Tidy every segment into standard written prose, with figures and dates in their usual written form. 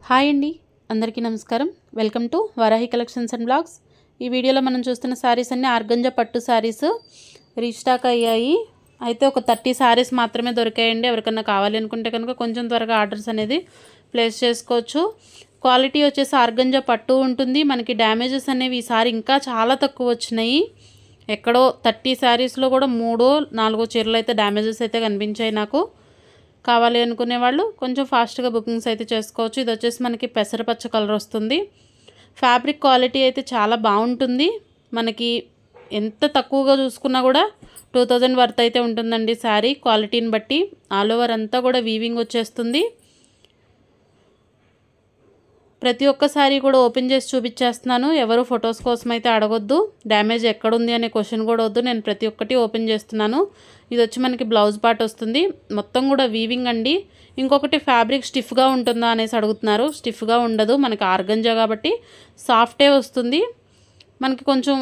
Hi అండి, అందరికీ నమస్కారం. Welcome to Varahi collections and blogs. ఈ వీడియోలో మనం చూస్తున్న శారీస్ అన్ని ఆర్గంజా పట్టు శారీస్ రీస్టాక్ అయ్యాయి. అయితే ఒక 30 శారీస్ మాత్రమే దొరికాయండి. ఎవరికన్నా కావాలి అనుకుంటే కనుక కొంచెం త్వరగా ఆర్డర్స్ అనేది ప్లేస్ చేసుకోవచ్చు. క్వాలిటీ వచ్చేసి ఆర్గంజా పట్టు ఉంటుంది. మనకి డ్యామేజెస్ అనేవి ఈసారి ఇంకా చాలా తక్కువ వచ్చినాయి. ఎక్కడో 30 శారీస్లో కూడా 3-4 చీరలు అయితే డ్యామేజెస్ అయితే కనిపించాయి నాకు. కావాలి అనుకునే వాళ్ళు కొంచెం ఫాస్ట్గా బుకింగ్స్ అయితే చేసుకోవచ్చు. ఇది వచ్చేసి మనకి పెసరపచ్చ కలర్ వస్తుంది. ఫ్యాబ్రిక్ క్వాలిటీ అయితే చాలా బాగుంటుంది. మనకి ఎంత తక్కువగా చూసుకున్నా కూడా 2000 వర్త్ అయితే ఉంటుందండి శారీ క్వాలిటీని బట్టి. ఆల్ ఓవర్ అంతా కూడా వీవింగ్ వచ్చేస్తుంది. ప్రతి ఒక్క శారీ కూడా ఓపెన్ చేసి చూపించేస్తున్నాను. ఎవరు ఫొటోస్ కోసం అయితే అడగొద్దు. డ్యామేజ్ ఎక్కడుంది అనే క్వశ్చన్ కూడా వద్దు. నేను ప్రతి ఒక్కటి ఓపెన్ చేస్తున్నాను. ఇది వచ్చి మనకి బ్లౌజ్ పార్ట్ వస్తుంది. మొత్తం కూడా వీవింగ్ అండి. ఇంకొకటి ఫ్యాబ్రిక్ స్టిఫ్గా ఉంటుందా అనేసి అడుగుతున్నారు. స్టిఫ్గా ఉండదు. మనకి ఆర్గంజా కాబట్టి సాఫ్టే వస్తుంది. మనకి కొంచెం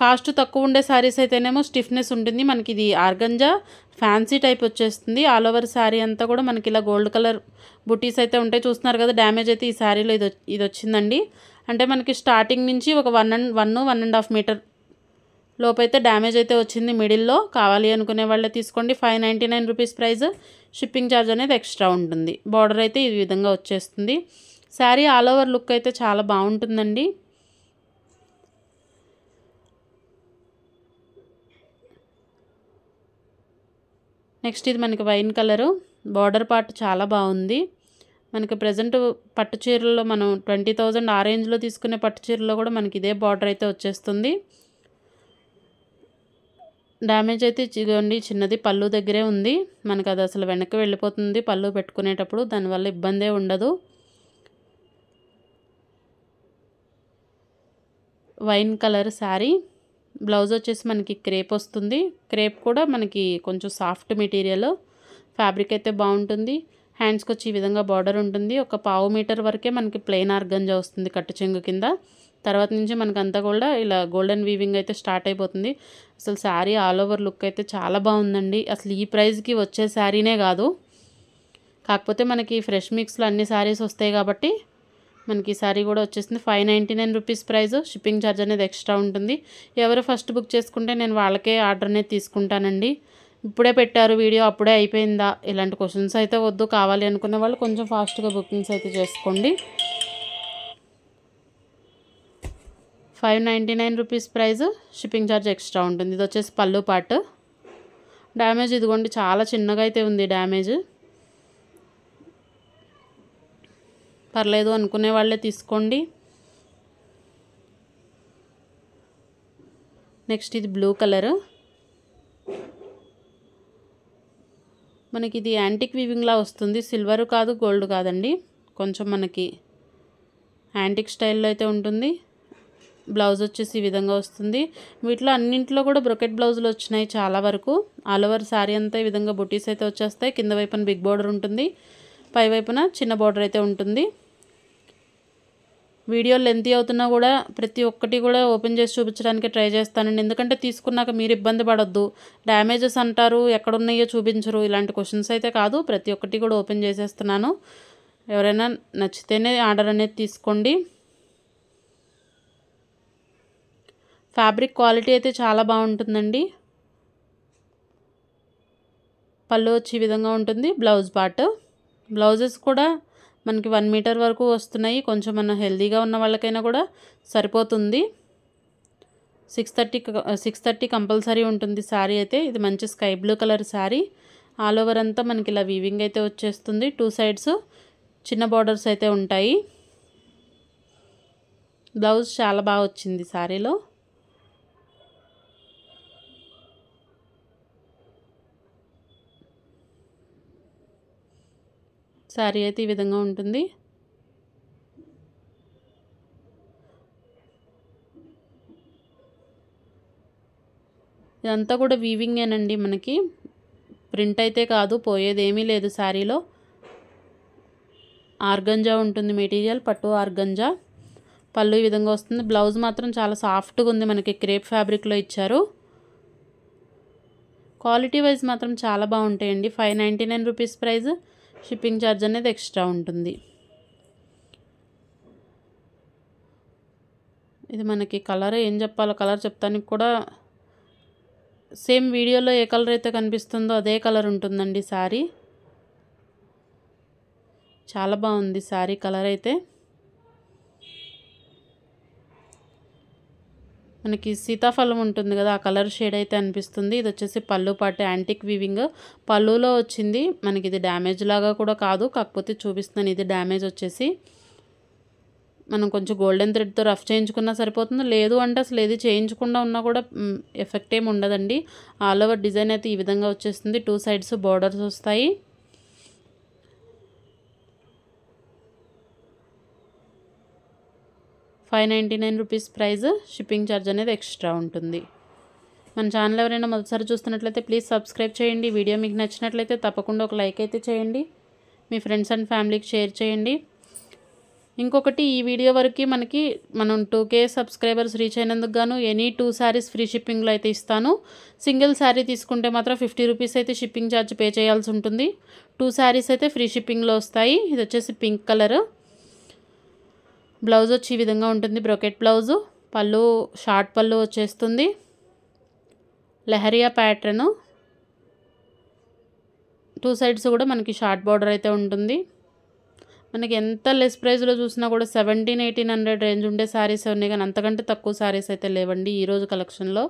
కాస్ట్ తక్కువ ఉండే శారీస్ అయితేనేమో స్టిఫ్నెస్ ఉంటుంది. మనకి ఇది ఆర్గంజా ఫ్యాన్సీ టైప్ వచ్చేస్తుంది. ఆల్ ఓవర్ శారీ అంతా కూడా మనకి ఇలా గోల్డ్ కలర్ బుటీస్ అయితే ఉంటాయి. చూస్తున్నారు కదా, డ్యామేజ్ అయితే ఈ శారీలో ఇది వచ్చిందండి. అంటే మనకి స్టార్టింగ్ నుంచి ఒక 1.5 మీటర్ లోపైతే డ్యామేజ్ అయితే వచ్చింది మిడిల్లో. కావాలి అనుకునే వాళ్ళే తీసుకోండి. 599 రూపీస్ ప్రైస్. షిప్పింగ్ ఛార్జ్ అనేది ఎక్స్ట్రా ఉంటుంది. బార్డర్ అయితే ఈ విధంగా వచ్చేస్తుంది. శారీ ఆల్ ఓవర్ లుక్ అయితే చాలా బాగుంటుందండి. నెక్స్ట్ ఇది మనకి వైన్ కలరు. బార్డర్ పార్ట్ చాలా బాగుంది. మనకి ప్రజెంట్ పట్టు చీరల్లో మనం 20,000 ఆ రేంజ్లో తీసుకునే పట్టు చీరల్లో కూడా మనకి ఇదే బార్డర్ అయితే వచ్చేస్తుంది. డ్యామేజ్ అయితే ఇదిగోండి చిన్నది పళ్ళు దగ్గరే ఉంది. మనకు అది అసలు వెనక్కి వెళ్ళిపోతుంది పళ్ళు పెట్టుకునేటప్పుడు. దానివల్ల ఇబ్బందే ఉండదు. Wine colour sari. బ్లౌజ్ వచ్చేసి మనకి క్రేప్ వస్తుంది. క్రేప్ కూడా మనకి కొంచెం సాఫ్ట్ మెటీరియల్. ఫ్యాబ్రిక్ అయితే బాగుంటుంది. హ్యాండ్స్కి వచ్చి ఈ విధంగా బార్డర్ ఉంటుంది. ఒక 1/2 మీటర్ వరకే మనకి ప్లెయిన్ ఆర్గంజా వస్తుంది కట్టు చెంగు కింద. తర్వాత నుంచి మనకు అంతా కూడా ఇలా గోల్డెన్ వీవింగ్ అయితే స్టార్ట్ అయిపోతుంది. అసలు శారీ ఆల్ ఓవర్ లుక్ అయితే చాలా బాగుందండి. అసలు ఈ ప్రైస్కి వచ్చే శారీనే కాదు. కాకపోతే మనకి ఫ్రెష్ మిక్స్లో అన్ని శారీస్ వస్తాయి కాబట్టి మనకి ఈ శారీ కూడా వచ్చేసింది. 599 రూపీస్ ప్రైస్. షిప్పింగ్ ఛార్జ్ అనేది ఎక్స్ట్రా ఉంటుంది. ఎవరు ఫస్ట్ బుక్ చేసుకుంటే నేను వాళ్ళకే ఆర్డర్ అనేది తీసుకుంటానండి. ఇప్పుడే పెట్టారు వీడియో, అప్పుడే అయిపోయిందా, ఇలాంటి క్వశ్చన్స్ అయితే వద్దు. కావాలి అనుకునే వాళ్ళు కొంచెం ఫాస్ట్గా బుకింగ్స్ అయితే చేసుకోండి. 599 rupees price. Shipping charge extra ఉంటుంది. ఇది వచ్చేసి పళ్ళు పార్ట్. డ్యామేజ్ ఇదిగోండి చాలా చిన్నగా అయితే ఉంది డ్యామేజ్. పర్లేదు అనుకునే వాళ్ళే తీసుకోండి. నెక్స్ట్ ఇది బ్లూ కలర్. మనకి ఇది యాంటిక్ వీవింగ్లా వస్తుంది. సిల్వర్ కాదు, గోల్డ్ కాదండి. కొంచెం మనకి యాంటిక్ స్టైల్లో అయితే ఉంటుంది. బ్లౌజ్ వచ్చేసి ఈ విధంగా వస్తుంది. వీటిలో అన్నింటిలో కూడా బ్రొకెట్ బ్లౌజులు వచ్చినాయి చాలా వరకు. ఆల్ ఓవర్ శారీ అంతా ఈ విధంగా బుటీస్ అయితే వచ్చేస్తాయి. కింద వైపున బిగ్ బార్డర్ ఉంటుంది. పై వైపున చిన్న బార్డర్ అయితే ఉంటుంది. వీడియో లెంతీ అవుతున్నా కూడా ప్రతి ఒక్కటి కూడా ఓపెన్ చేసి చూపించడానికి ట్రై చేస్తానండి. ఎందుకంటే తీసుకున్నాక మీరు ఇబ్బంది పడొద్దు. డ్యామేజెస్ అంటారు, ఎక్కడున్నాయో చూపించరు, ఇలాంటి క్వశ్చన్స్ అయితే కాదు. ప్రతి ఒక్కటి కూడా ఓపెన్ చేసేస్తున్నాను. ఎవరైనా నచ్చితేనే ఆర్డర్ అనేది తీసుకోండి. ఫ్యాబ్రిక్ క్వాలిటీ అయితే చాలా బాగుంటుందండి. పళ్ళు వచ్చి ఈ విధంగా ఉంటుంది. Blouse part. బ్లౌజెస్ కూడా మనకి 1 మీటర్ వరకు వస్తున్నాయి. కొంచెం మన హెల్దీగా ఉన్న వాళ్ళకైనా కూడా సరిపోతుంది. 630 కంపల్సరీ ఉంటుంది శారీ అయితే. ఇది మంచి sky blue colour sari. All over అంతా మనకి ఇలా వీవింగ్ అయితే వచ్చేస్తుంది. 2 సైడ్స్ చిన్న బార్డర్స్ అయితే ఉంటాయి. బ్లౌజ్ చాలా బాగా వచ్చింది శారీలో. శారీ అయితే ఈ విధంగా ఉంటుంది. ఇదంతా కూడా వీవింగేనండి. మనకి ప్రింట్ అయితే కాదు, పోయేదేమీ లేదు శారీలో. ఆర్గంజా ఉంటుంది మెటీరియల్, పట్టు ఆర్గంజా. పళ్ళు ఈ విధంగా వస్తుంది. బ్లౌజ్ మాత్రం చాలా సాఫ్ట్గా ఉంది. మనకి క్రేప్ ఫ్యాబ్రిక్లో ఇచ్చారు. క్వాలిటీ వైజ్ మాత్రం చాలా బాగుంటాయండి. 599 రూపీస్ ప్రైస్. షిప్పింగ్ ఛార్జ్ అనేది ఎక్స్ట్రా ఉంటుంది. ఇది మనకి కలర్ ఏం చెప్పాలో కలర్ చెప్తానికి కూడా సేమ్ వీడియోలో ఏ కలర్ అయితే కనిపిస్తుందో అదే కలర్ ఉంటుందండి శారీ. చాలా బాగుంది శారీ కలర్ అయితే. మనకి సీతాఫలం ఉంటుంది కదా, ఆ కలర్ షేడ్ అయితే అనిపిస్తుంది. ఇది వచ్చేసి పళ్ళు పాటు యాంటిక్ వీవింగ్ పళ్ళులో వచ్చింది. మనకి ఇది డ్యామేజ్ లాగా కూడా కాదు, కాకపోతే చూపిస్తున్నాను. ఇది డ్యామేజ్ వచ్చేసి మనం కొంచెం గోల్డెన్ థ్రెడ్తో రఫ్ చేయించుకున్నా సరిపోతుంది. లేదు అంటే అసలు ఏది చేయించకుండా ఉన్నా కూడా ఎఫెక్ట్ ఏమి ఉండదండి. ఆల్ ఓవర్ డిజైన్ అయితే ఈ విధంగా వచ్చేస్తుంది. 2 సైడ్స్ బోర్డర్స్ వస్తాయి. ₹599 ప్రైస్. షిప్పింగ్ ఛార్జ్ అనేది ఎక్స్ట్రా ఉంటుంది. మన ఛానల్ ఎవరైనా మొదటిసారి చూస్తున్నట్లయితే ప్లీజ్ సబ్స్క్రైబ్ చేయండి. వీడియో మీకు నచ్చినట్లయితే తప్పకుండా ఒక లైక్ అయితే చేయండి. మీ ఫ్రెండ్స్ అండ్ ఫ్యామిలీకి షేర్ చేయండి. ఇంకొకటి, ఈ వీడియో వరకు మనం 2K సబ్స్క్రైబర్స్ రీచ్ అయినందుకు గాను ఎనీ 2 శారీస్ ఫ్రీ షిప్పింగ్లో అయితే ఇస్తాను. సింగిల్ శారీ తీసుకుంటే మాత్రం ₹50 అయితే షిప్పింగ్ ఛార్జ్ పే చేయాల్సి ఉంటుంది. 2 శారీస్ అయితే ఫ్రీ షిప్పింగ్లో వస్తాయి. ఇది వచ్చేసి పింక్ కలర్. బ్లౌజ్ వచ్చి ఈ విధంగా ఉంటుంది, బ్రొకెట్ బ్లౌజు. పళ్ళు షార్ట్ పళ్ళు వచ్చేస్తుంది. లెహరియా ప్యాటర్న్. 2 సైడ్స్ కూడా మనకి షార్ట్ బార్డర్ అయితే ఉంటుంది. మనకి ఎంత లెస్ ప్రైస్లో చూసినా కూడా 1700-1800 రేంజ్ ఉండే శారీస్ ఉన్నాయి, కానీ అంతకంటే తక్కువ శారీస్ అయితే లేవండి ఈరోజు కలెక్షన్లో.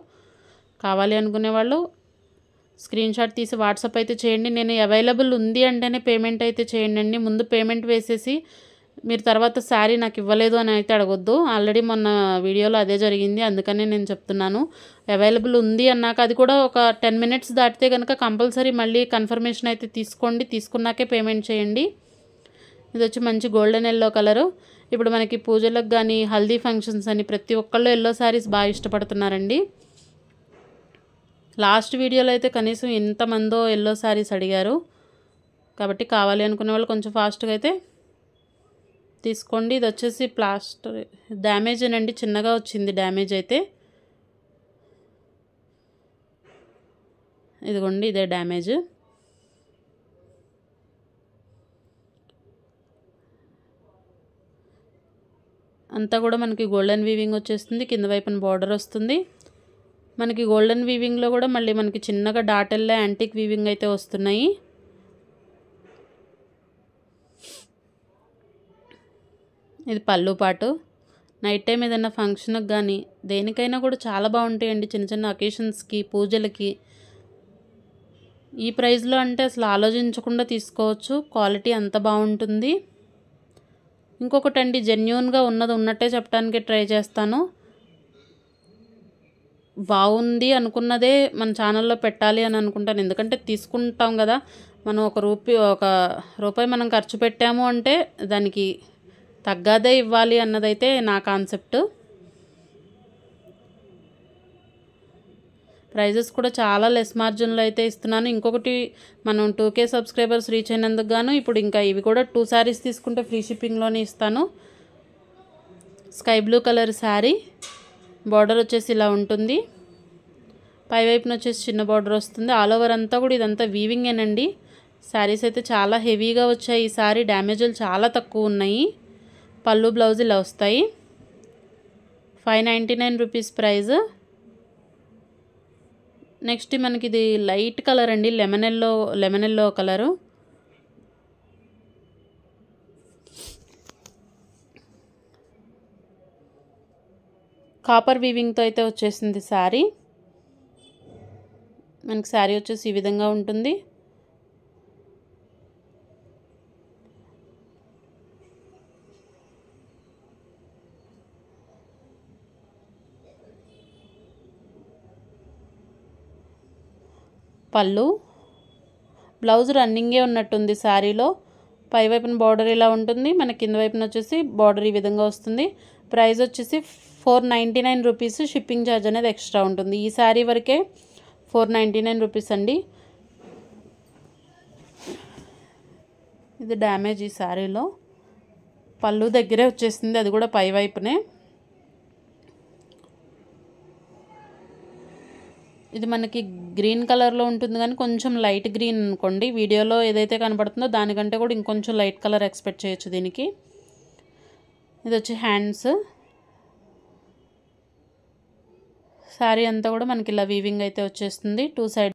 కావాలి అనుకునే వాళ్ళు స్క్రీన్ షాట్ తీసి వాట్సాప్ అయితే చేయండి. నేను అవైలబుల్ ఉంది అంటేనే పేమెంట్ అయితే చేయండి. ముందు పేమెంట్ వేసేసి మీరు తర్వాత శారీ నాకు ఇవ్వలేదు అని అయితే అడగొద్దు. ఆల్రెడీ మొన్న వీడియోలో అదే జరిగింది, అందుకనే నేను చెప్తున్నాను. అవైలబుల్ ఉంది అన్నాక అది కూడా ఒక 10 మినిట్స్ దాటితే కనుక కంపల్సరీ మళ్ళీ కన్ఫర్మేషన్ అయితే తీసుకోండి. తీసుకున్నాకే పేమెంట్ చేయండి. ఇది వచ్చి మంచి గోల్డెన్ ఎల్లో కలరు. ఇప్పుడు మనకి పూజలకు కానీ హల్దీ ఫంక్షన్స్ అని ప్రతి ఒక్కళ్ళు ఎల్లో శారీస్ బాగా ఇష్టపడుతున్నారండి. లాస్ట్ వీడియోలో అయితే కనీసం ఎంతమందో ఎల్లో శారీస్ అడిగారు. కాబట్టి కావాలి అనుకునే వాళ్ళు కొంచెం ఫాస్ట్గా అయితే తీసుకోండి. ఇది వచ్చేసి ప్లాస్టర్ డ్యామేజ్ అనండి, చిన్నగా వచ్చింది డ్యామేజ్ అయితే. ఇదిగోండి, ఇదే డ్యామేజ్. అంతా కూడా మనకి గోల్డెన్ వీవింగ్ వచ్చేస్తుంది. కింద వైపున బార్డర్ వస్తుంది. మనకి గోల్డెన్ వీవింగ్లో కూడా మళ్ళీ మనకి చిన్నగా డాటెల్లా యాంటిక్ వీవింగ్ అయితే వస్తున్నాయి. ఇది పళ్ళు పాటు. నైట్ టైం ఏదైనా ఫంక్షన్కి కానీ దేనికైనా కూడా చాలా బాగుంటాయండి, చిన్న చిన్న అకేషన్స్కి, పూజలకి. ఈ ప్రైస్లో అంటే అసలు ఆలోచించకుండా తీసుకోవచ్చు. క్వాలిటీ అంత బాగుంటుంది. ఇంకొకటండి, జెన్యూన్గా ఉన్నది ఉన్నట్టే చెప్పడానికి ట్రై చేస్తాను. బాగుంది అనుకున్నదే మన ఛానల్లో పెట్టాలి అని అనుకుంటాను. ఎందుకంటే తీసుకుంటాం కదా మనం, ఒక రూపాయి మనం ఖర్చు పెట్టాము అంటే దానికి తగ్గదే ఇవ్వాలి అన్నదైతే నా కాన్సెప్ట్. ప్రైజెస్ కూడా చాలా లెస్ మార్జిన్లో అయితే ఇస్తున్నాను. ఇంకొకటి, మనం 2K సబ్స్క్రైబర్స్ రీచ్ అయినందుకు గాను ఇప్పుడు ఇంకా ఇవి కూడా 2 శారీస్ తీసుకుంటే ఫ్రీ షిప్పింగ్లోనే ఇస్తాను. Sky blue colour sari. Border వచ్చేసి ఇలా ఉంటుంది. పై వైపున వచ్చేసి చిన్న బార్డర్ వస్తుంది. ఆల్ ఓవర్ అంతా కూడా ఇదంతా వీవింగేనండి. శారీస్ అయితే చాలా హెవీగా వచ్చాయి. ఈ శారీ డ్యామేజ్లు చాలా తక్కువ ఉన్నాయి. పళ్ళు బ్లౌజ్ ఇలా వస్తాయి. ₹599 ప్రైజ్. నెక్స్ట్ మనకి ఇది లైట్ కలర్ అండి, లెమన్ ఎల్లో కలరు. కాపర్ వీవింగ్తో అయితే వచ్చేసింది శారీ. మనకి శారీ వచ్చేసి ఈ విధంగా ఉంటుంది. పళ్ళు బ్లౌజ్ రన్నింగే ఉన్నట్టుంది శారీలో. పై వైపున బార్డర్ ఇలా ఉంటుంది. మన కింద వైపున వచ్చేసి బార్డర్ ఈ విధంగా వస్తుంది. ప్రైస్ వచ్చేసి ₹499. షిప్పింగ్ ఛార్జ్ అనేది ఎక్స్ట్రా ఉంటుంది. ఈ శారీ వరకే ₹499 అండి. ఇది డ్యామేజ్ ఈ శారీలో. పళ్ళు దగ్గరే వచ్చేసింది, అది కూడా పై వైపునే. ఇది మనకి గ్రీన్ కలర్లో ఉంటుంది, కానీ కొంచెం లైట్ గ్రీన్ అనుకోండి. వీడియోలో ఏదైతే కనబడుతుందో దానికంటే కూడా ఇంకొంచెం లైట్ కలర్ ఎక్స్పెక్ట్ చేయొచ్చు దీనికి. ఇది వచ్చి హ్యాండ్స్. శారీ అంతా కూడా మనకి ఇలా వీవింగ్ అయితే వచ్చేస్తుంది. 2 సైడ్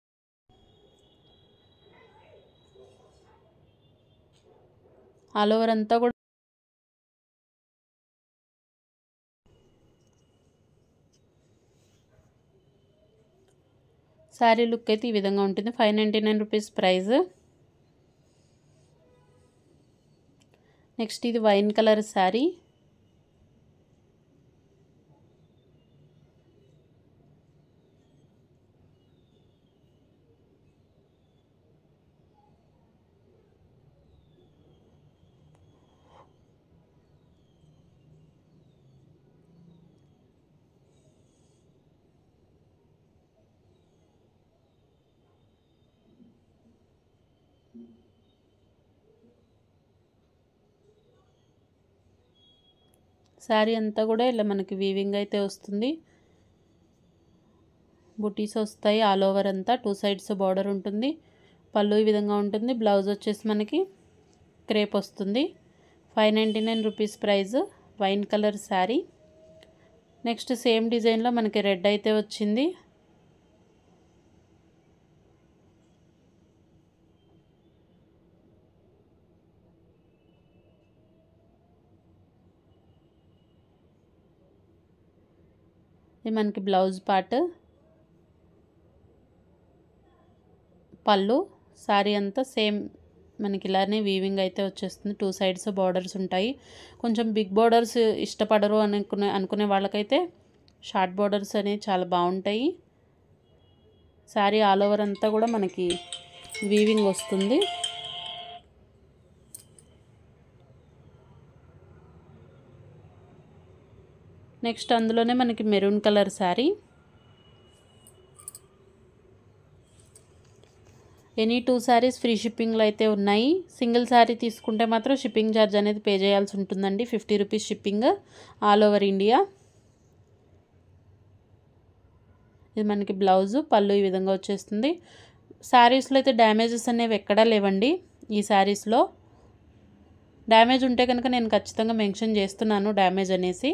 ఆల్ ఓవర్ అంతా కూడా శారీ లుక్ అయితే ఈ విధంగా ఉంటుంది. 599 రూపీస్ ప్రైస్. నెక్స్ట్ ఇది వైన్ కలర్ శారీ. శారీ అంతా కూడా ఇలా మనకి వీవింగ్ అయితే వస్తుంది. బుటీస్ వస్తాయి ఆల్ ఓవర్ అంతా. 2 సైడ్స్ బార్డర్ ఉంటుంది. పళ్ళు ఈ విధంగా ఉంటుంది. బ్లౌజ్ వచ్చేసి మనకి క్రేప్ వస్తుంది. 599 rupees price. Wine colour sari. Next same డిజైన్లో మనకి రెడ్ అయితే వచ్చింది. ఇది మనకి బ్లౌజ్ పార్ట్. పళ్ళు. శారీ అంతా సేమ్ మనకి ఇలానే వీవింగ్ అయితే వచ్చేస్తుంది. 2 సైడ్స్ బార్డర్స్ ఉంటాయి. కొంచెం బిగ్ బార్డర్స్ ఇష్టపడరు అనుకునే వాళ్ళకైతే షార్ట్ బార్డర్స్ అనేవి చాలా బాగుంటాయి. శారీ ఆల్ ఓవర్ అంతా కూడా మనకి వీవింగ్ వస్తుంది. నెక్స్ట్ అందులోనే మనకి maroon colour sari. Any 2 saris free షిప్పింగ్లో అయితే ఉన్నాయి. సింగిల్ శారీ తీసుకుంటే మాత్రం షిప్పింగ్ ఛార్జ్ అనేది పే చేయాల్సి ఉంటుందండి. 50 rupees shipping all over India. ఇది మనకి బ్లౌజు. పళ్ళు ఈ విధంగా వచ్చేస్తుంది. శారీస్లో అయితే డ్యామేజెస్ అనేవి ఎక్కడా లేవండి. ఈ శారీస్లో డ్యామేజ్ ఉంటే కనుక నేను ఖచ్చితంగా మెన్షన్ చేస్తున్నాను డ్యామేజ్ అనేసి.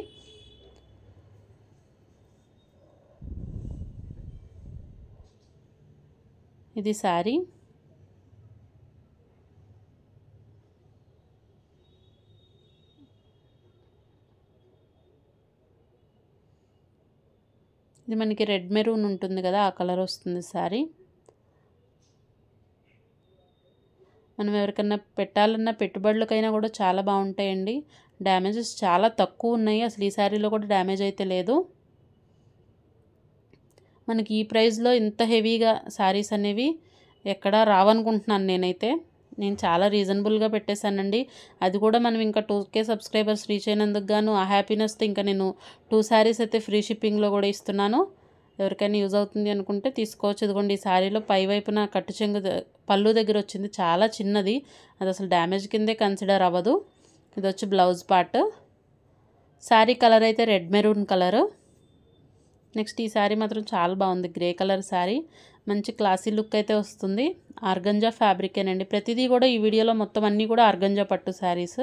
ఇది శారీ. ఇది మనకి రెడ్ మెరూన్ ఉంటుంది కదా, ఆ కలర్ వస్తుంది శారీ. మనం ఎవరికన్నా పెట్టాలన్నా పెట్టుబడులకైనా కూడా చాలా బాగుంటాయండి. డ్యామేజెస్ చాలా తక్కువ ఉన్నాయి. అసలు ఈ శారీలో కూడా డ్యామేజ్ అయితే లేదు. మనకి ఈ ప్రైస్లో ఇంత హెవీగా శారీస్ అనేవి ఎక్కడా రావనుకుంటున్నాను నేనైతే. నేను చాలా రీజనబుల్గా పెట్టేశానండి. అది కూడా మనం ఇంకా 2K సబ్స్క్రైబర్స్ రీచ్ అయినందుకు గాను ఆ హ్యాపీనెస్తో ఇంకా నేను 2 శారీస్ అయితే ఫ్రీ షిప్పింగ్లో కూడా ఇస్తున్నాను. ఎవరికైనా యూజ్ అవుతుంది అనుకుంటే తీసుకోవచ్చు. ఇదిగోండి, ఈ శారీలో పై వైపున కట్టు చెంగు పళ్ళు దగ్గర వచ్చింది, చాలా చిన్నది. అది అసలు డ్యామేజ్ కిందే కన్సిడర్ అవ్వదు. ఇది వచ్చి బ్లౌజ్ పార్ట్. శారీ కలర్ అయితే రెడ్ మెరూన్ కలరు. నెక్స్ట్ ఈ శారీ మాత్రం చాలా బాగుంది. Grey colour sari. మంచి క్లాసీ లుక్ అయితే వస్తుంది. ఆర్గంజా ఫ్యాబ్రికేనండి. ప్రతిదీ కూడా ఈ వీడియోలో మొత్తం అన్నీ కూడా ఆర్గంజా పట్టు శారీస్.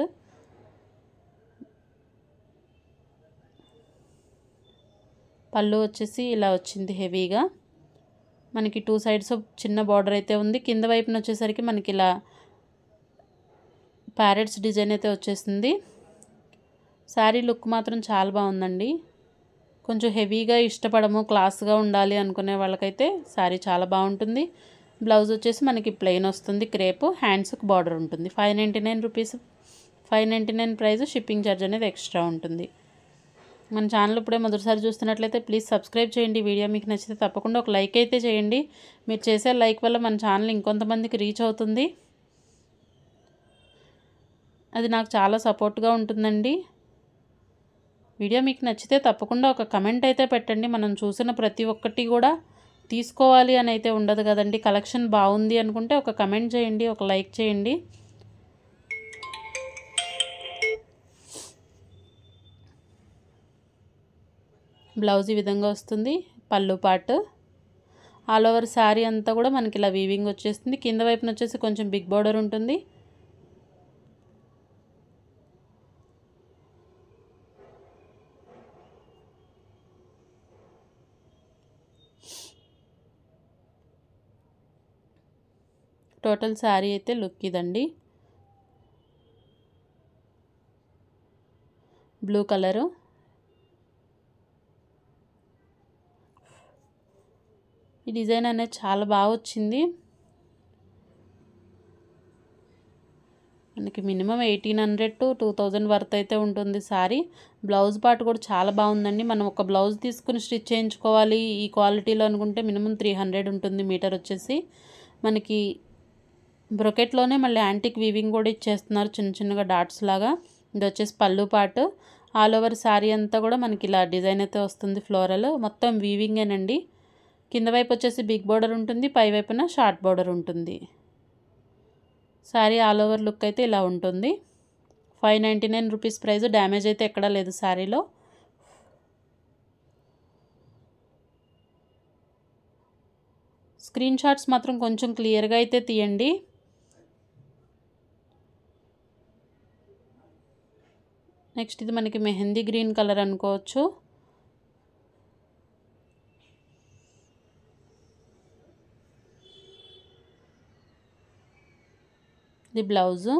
పళ్ళు వచ్చేసి ఇలా వచ్చింది హెవీగా. మనకి 2 సైడ్స్ చిన్న బార్డర్ అయితే ఉంది. కింద వైపున వచ్చేసరికి మనకి ఇలా ప్యారెట్స్ డిజైన్ అయితే వచ్చేసింది. శారీ లుక్ మాత్రం చాలా బాగుందండి. కొంచెం హెవీగా ఇష్టపడము, క్లాస్గా ఉండాలి అనుకునే వాళ్ళకైతే శారీ చాలా బాగుంటుంది. బ్లౌజ్ వచ్చేసి మనకి ప్లెయిన్ వస్తుంది. క్రేప్. హ్యాండ్స్కి బార్డర్ ఉంటుంది. 599 రూపీస్. 599 ప్రైస్. షిప్పింగ్ ఛార్జ్ అనేది ఎక్స్ట్రా ఉంటుంది. మన ఛానల్ ఇప్పుడే మొదటిసారి చూస్తున్నట్లయితే ప్లీజ్ సబ్స్క్రైబ్ చేయండి. వీడియో మీకు నచ్చితే తప్పకుండా ఒక లైక్ అయితే చేయండి. మీరు చేసే లైక్ వల్ల మన ఛానల్ ఇంకొంతమందికి రీచ్ అవుతుంది. అది నాకు చాలా సపోర్ట్గా ఉంటుందండి. వీడియో మీకు నచ్చితే తప్పకుండా ఒక కమెంట్ అయితే పెట్టండి. మనం చూసిన ప్రతి ఒక్కటి కూడా తీసుకోవాలి అని అయితే ఉండదు కదండి. కలెక్షన్ బాగుంది అనుకుంటే ఒక కమెంట్ చేయండి, ఒక లైక్ చేయండి. బ్లౌజ్ ఈ విధంగా వస్తుంది. పళ్ళు పార్ట్. ఆల్ ఓవర్ శారీ అంతా కూడా మనకి ఇలా వీవింగ్ వచ్చేస్తుంది. కింద వైపున వచ్చేసి కొంచెం బిగ్ బార్డర్ ఉంటుంది. టోటల్ శారీ అయితే లుక్ ఇదండి. Blue colour. ఈ డిజైన్ అనేది చాలా బాగా వచ్చింది. మనకి మినిమం 1800 to 2000 వర్త్ అయితే ఉంటుంది శారీ. బ్లౌజ్ పార్ట్ కూడా చాలా బాగుందండి. మనం ఒక బ్లౌజ్ తీసుకుని స్టిచ్ చేయించుకోవాలి ఈ క్వాలిటీలో అనుకుంటే మినిమం 300 ఉంటుంది మీటర్ వచ్చేసి. మనకి బ్రొకెట్లోనే మళ్ళీ యాంటిక్ వీవింగ్ కూడా ఇచ్చేస్తున్నారు చిన్న చిన్నగా డాట్స్ లాగా. ఇది వచ్చేసి పళ్ళు పార్ట్. ఆల్ ఓవర్ శారీ అంతా కూడా మనకి ఇలా డిజైన్ అయితే వస్తుంది ఫ్లోరల్. మొత్తం వీవింగేనండి. కింద వైపు వచ్చేసి బిగ్ బోర్డర్ ఉంటుంది, పై వైపున షార్ట్ బోర్డర్ ఉంటుంది. శారీ ఆల్ ఓవర్ లుక్ అయితే ఇలా ఉంటుంది. 599 రూపీస్ ప్రైస్. డ్యామేజ్ అయితే ఎక్కడా లేదు శారీలో. స్క్రీన్ షాట్స్ మాత్రం కొంచెం క్లియర్గా అయితే తీయండి. నెక్స్ట్ ఇది మనకి మెహందీ గ్రీన్ కలర్ అనుకోవచ్చు. ఇది బ్లౌజు.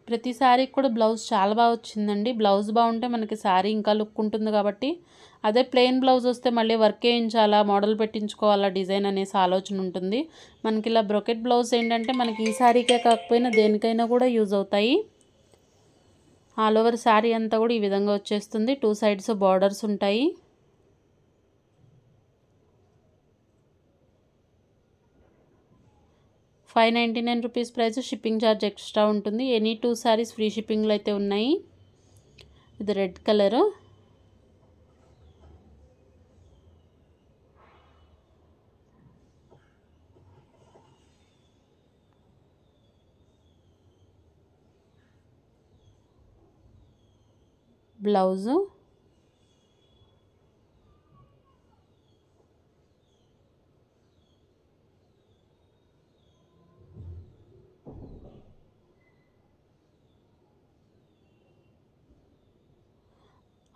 ప్రతి శారీకి కూడా బ్లౌజ్ చాలా బాగా వచ్చిందండి. బ్లౌజ్ బాగుంటే మనకి శారీ ఇంకా లుక్ ఉంటుంది కాబట్టి. అదే ప్లెయిన్ బ్లౌజ్ వస్తే మళ్ళీ వర్క్ వేయించాలా, మోడల్ పెట్టించుకోవాలా, డిజైన్ అనేసి ఆలోచన ఉంటుంది. మనకి ఇలా బ్రొకెట్ బ్లౌజ్ ఏంటంటే మనకి ఈ శారీకే కాకపోయినా దేనికైనా కూడా యూజ్ అవుతాయి. ఆల్ ఓవర్ శారీ అంతా కూడా ఈ విధంగా వచ్చేస్తుంది. 2 సైడ్స్ బార్డర్స్ ఉంటాయి. ₹599 ప్రైస్. షిప్పింగ్ ఛార్జ్ ఎక్స్ట్రా ఉంటుంది. ఎనీ 2 శారీస్ ఫ్రీ షిప్పింగ్లో అయితే ఉన్నాయి. ఇది red colour. Blouse.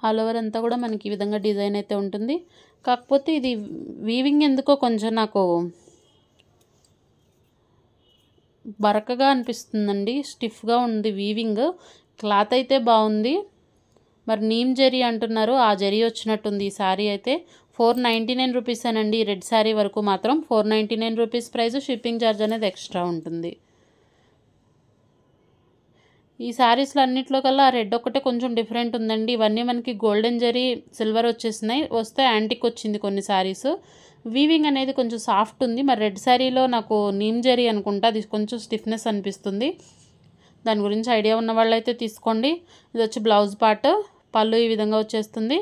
All over అంతా కూడా మనకి ఈ విధంగా డిజైన్ అయితే ఉంటుంది. కాకపోతే ఇది వీవింగ్ ఎందుకో కొంచెం నాకు బరకగా అనిపిస్తుందండి. స్టిఫ్గా ఉంది వీవింగ్. క్లాత్ అయితే బాగుంది. మరి నీమ్ జరీ అంటున్నారు, ఆ జరీ వచ్చినట్టుంది ఈ శారీ అయితే. 499 రూపీసేనండి రెడ్ శారీ వరకు మాత్రం. 499 రూపీస్ ప్రైస్. షిప్పింగ్ ఛార్జ్ అనేది ఎక్స్ట్రా ఉంటుంది. ఈ శారీస్లో అన్నింటిలో కల్లా రెడ్ ఒక్కటే కొంచెం డిఫరెంట్ ఉందండి. ఇవన్నీ మనకి గోల్డెన్ జరీ సిల్వర్ వచ్చేసినాయి. వస్తే యాంటిక్ వచ్చింది కొన్ని శారీస్. వీవింగ్ అనేది కొంచెం సాఫ్ట్ ఉంది. మరి రెడ్ శారీలో నాకు నీమ్ జరీ అనుకుంటా, అది కొంచెం స్టిఫ్నెస్ అనిపిస్తుంది. దాని గురించి ఐడియా ఉన్న వాళ్ళైతే తీసుకోండి. ఇది వచ్చి బ్లౌజ్ పార్ట్. పళ్ళు ఈ విధంగా వచ్చేస్తుంది.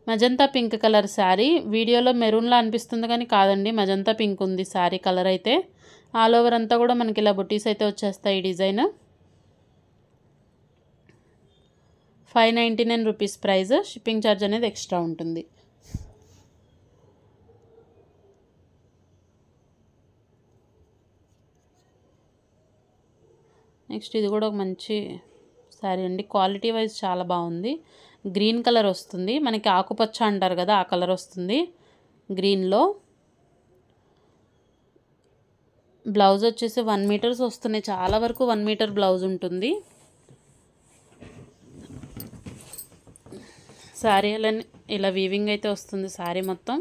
Magenta pink colour sari. వీడియోలో మెరూన్లా అనిపిస్తుంది కానీ కాదండి, మజంతా పింక్ ఉంది శారీ కలర్ అయితే. ఆల్ ఓవర్ అంతా కూడా మనకి ఇలా బుటీస్ అయితే వచ్చేస్తాయి. ఈ design. 599 rupees price. Shipping charge అనేది ఎక్స్ట్రా ఉంటుంది. నెక్స్ట్ ఇది కూడా ఒక మంచి శారీ అండి. క్వాలిటీ వైజ్ చాలా బాగుంది. గ్రీన్ కలర్ వస్తుంది. మనకి ఆకుపచ్చ అంటారు కదా, ఆ కలర్ వస్తుంది గ్రీన్లో. బ్లౌజ్ వచ్చేసి 1 మీటర్స్ వస్తున్నాయి. చాలా వరకు 1 మీటర్ బ్లౌజ్ ఉంటుంది. శారీ ఇలా వీవింగ్ అయితే వస్తుంది శారీ మొత్తం.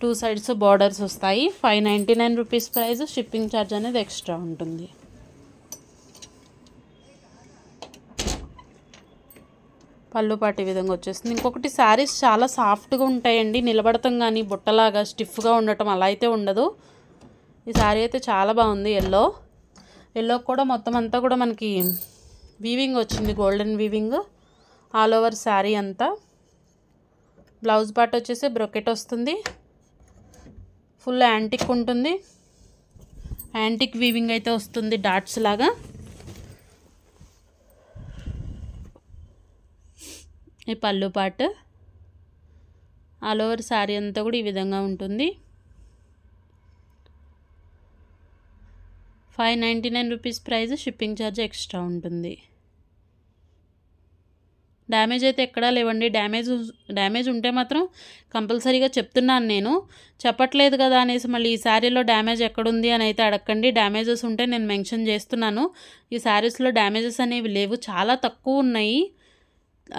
2 సైడ్స్ బార్డర్స్ వస్తాయి. 599 రూపీస్ ప్రైస్. షిప్పింగ్ ఛార్జ్ అనేది ఎక్స్ట్రా ఉంటుంది. పళ్ళు పాటు ఈ విధంగా వచ్చేస్తుంది. ఇంకొకటి శారీస్ చాలా సాఫ్ట్గా ఉంటాయండి. నిలబడతాం కానీ బుట్టలాగా స్టిఫ్గా ఉండటం అలా అయితే ఉండదు. ఈ శారీ అయితే చాలా బాగుంది. ఎల్లో కూడా మొత్తం అంతా కూడా మనకి వీవింగ్ వచ్చింది, golden weaving all over sari అంతా. బ్లౌజ్ పార్ట్ వచ్చేసి బ్రొకెట్ వస్తుంది. ఫుల్ యాంటిక్ ఉంటుంది. యాంటిక్ వీవింగ్ అయితే వస్తుంది డాట్స్ లాగా. ఈ పళ్ళు పార్ట్. ఆల్ ఓవర్ శారీ అంతా కూడా ఈ విధంగా ఉంటుంది. 599 rupees price. Shipping charge extra ఉంటుంది. డ్యామేజ్ అయితే ఎక్కడా లేవండి. డ్యామేజ్ ఉంటే మాత్రం కంపల్సరీగా చెప్తున్నాను నేను. చెప్పట్లేదు కదా అనేసి మళ్ళీ ఈ శారీలో డ్యామేజ్ ఎక్కడుంది అని అయితే అడగండి. డ్యామేజెస్ ఉంటే నేను మెన్షన్ చేస్తున్నాను. ఈ శారీస్లో డ్యామేజెస్ అనేవి లేవు, చాలా తక్కువ ఉన్నాయి.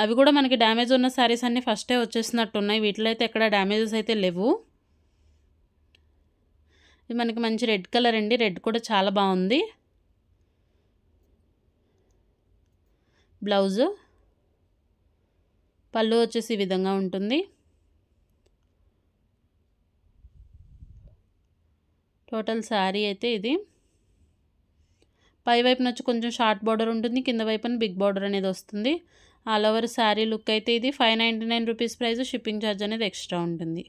అవి కూడా మనకి డ్యామేజ్ ఉన్న శారీస్ అన్నీ ఫస్టే వచ్చేసినట్టున్నాయి. వీటిలో అయితే ఎక్కడ డ్యామేజెస్ అయితే లేవు. ఇది మనకి మంచి రెడ్ కలర్ అండి. రెడ్ కూడా చాలా బాగుంది. బ్లౌజు పళ్ళు వచ్చేసి ఈ విధంగా ఉంటుంది. టోటల్ శారీ అయితే ఇది. పై వైపున వచ్చి కొంచెం షార్ట్ బార్డర్ ఉంటుంది, కింద వైపున బిగ్ బార్డర్ అనేది వస్తుంది. ఆల్ ఓవర్ శారీ లుక్ అయితే ఇది 599 రూపీస్ ప్రైస్. షిప్పింగ్ ఛార్జ్ అనేది ఎక్స్ట్రా ఉంటుంది.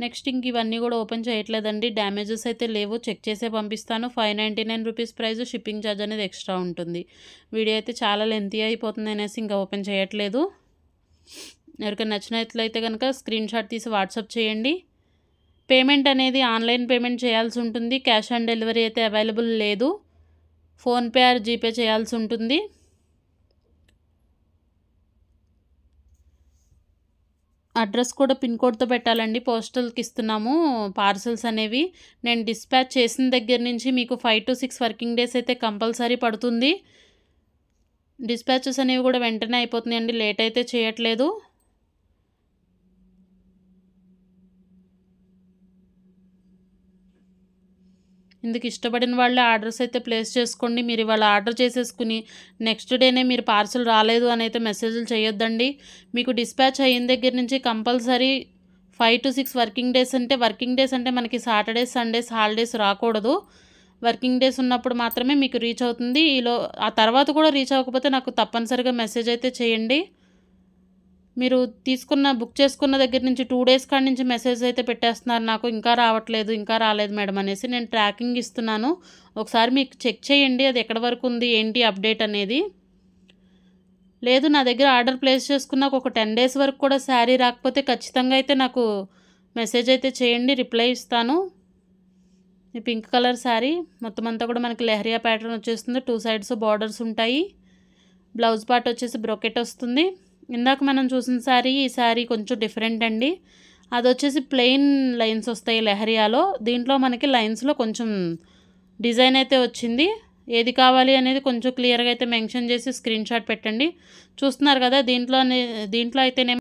నెక్స్ట్ ఇంక ఇవన్నీ కూడా ఓపెన్ చేయట్లేదండి. డ్యామేజెస్ అయితే లేవు, చెక్ చేసే పంపిస్తాను. 599 రూపీస్ ప్రైస్. షిప్పింగ్ ఛార్జ్ అనేది ఎక్స్ట్రా ఉంటుంది. వీడియో అయితే చాలా లెంతీ అయిపోతుంది అనేసి ఇంకా ఓపెన్ చేయట్లేదు. ఎవరికైనా నచ్చినట్లయితే కనుక స్క్రీన్ షాట్ తీసి వాట్సాప్ చేయండి. పేమెంట్ అనేది ఆన్లైన్ పేమెంట్ చేయాల్సి ఉంటుంది. క్యాష్ ఆన్ డెలివరీ అయితే అవైలబుల్ లేదు. ఫోన్పే ఆర్ జీపే చేయాల్సి ఉంటుంది. అడ్రస్ కూడా పిన్ కోడ్తో పెట్టాలండి. పోస్టల్కి ఇస్తున్నాము పార్సల్స్ అనేవి. నేను డిస్పాచ్ చేసిన దగ్గర నుంచి మీకు 5 to 6 వర్కింగ్ డేస్ అయితే కంపల్సరీ పడుతుంది. డిస్పాచెస్ అనేవి కూడా వెంటనే అయిపోతున్నాయండి, లేట్ అయితే చేయట్లేదు. ఇందుకు ఇష్టపడిన వాళ్ళే ఆర్డర్స్ అయితే ప్లేస్ చేసుకోండి. మీరు ఇవాళ ఆర్డర్ చేసేసుకుని నెక్స్ట్ డేనే మీరు పార్సల్ రాలేదు అని అయితే మెసేజ్లు చేయొద్దండి. మీకు డిస్పాచ్ అయిన దగ్గర నుంచి కంపల్సరీ 5 to 6 వర్కింగ్ డేస్ అంటే మనకి సాటర్డేస్ సండేస్ హాలిడేస్ రాకూడదు. వర్కింగ్ డేస్ ఉన్నప్పుడు మాత్రమే మీకు రీచ్ అవుతుంది. ఆ తర్వాత కూడా రీచ్ అవ్వకపోతే నాకు తప్పనిసరిగా మెసేజ్ అయితే చేయండి. మీరు బుక్ చేసుకున్న దగ్గర నుంచి 2 డేస్ కాడి నుంచి మెసేజ్ అయితే పెట్టేస్తున్నారు నాకు, ఇంకా రాలేదు మేడం అనేసి. నేను ట్రాకింగ్ ఇస్తున్నాను, ఒకసారి మీకు చెక్ చేయండి అది ఎక్కడి వరకు ఉంది ఏంటి అప్డేట్ అనేది. లేదు నా దగ్గర ఆర్డర్ ప్లేస్ చేసుకున్నాక ఒక 10 డేస్ వరకు కూడా శారీ రాకపోతే ఖచ్చితంగా అయితే నాకు మెసేజ్ అయితే చేయండి, రిప్లై ఇస్తాను. ఈ పింక్ కలర్ శారీ మొత్తం అంతా కూడా మనకి లెహరియా ప్యాటర్న్ వచ్చేస్తుంది. 2 సైడ్స్ బార్డర్స్ ఉంటాయి. బ్లౌజ్ పార్ట్ వచ్చేసి బ్రొకెట్ వస్తుంది. ఇందాక మనం చూసిన శారీ ఈ శారీ కొంచెం డిఫరెంట్ అండి. అది వచ్చేసి ప్లెయిన్ లైన్స్ వస్తాయి లెహరియాలో. దీంట్లో మనకి లైన్స్లో కొంచెం డిజైన్ అయితే వచ్చింది. ఏది కావాలి అనేది కొంచెం క్లియర్గా అయితే మెన్షన్ చేసి స్క్రీన్ షాట్ పెట్టండి. చూస్తున్నారు కదా దీంట్లో అయితేనే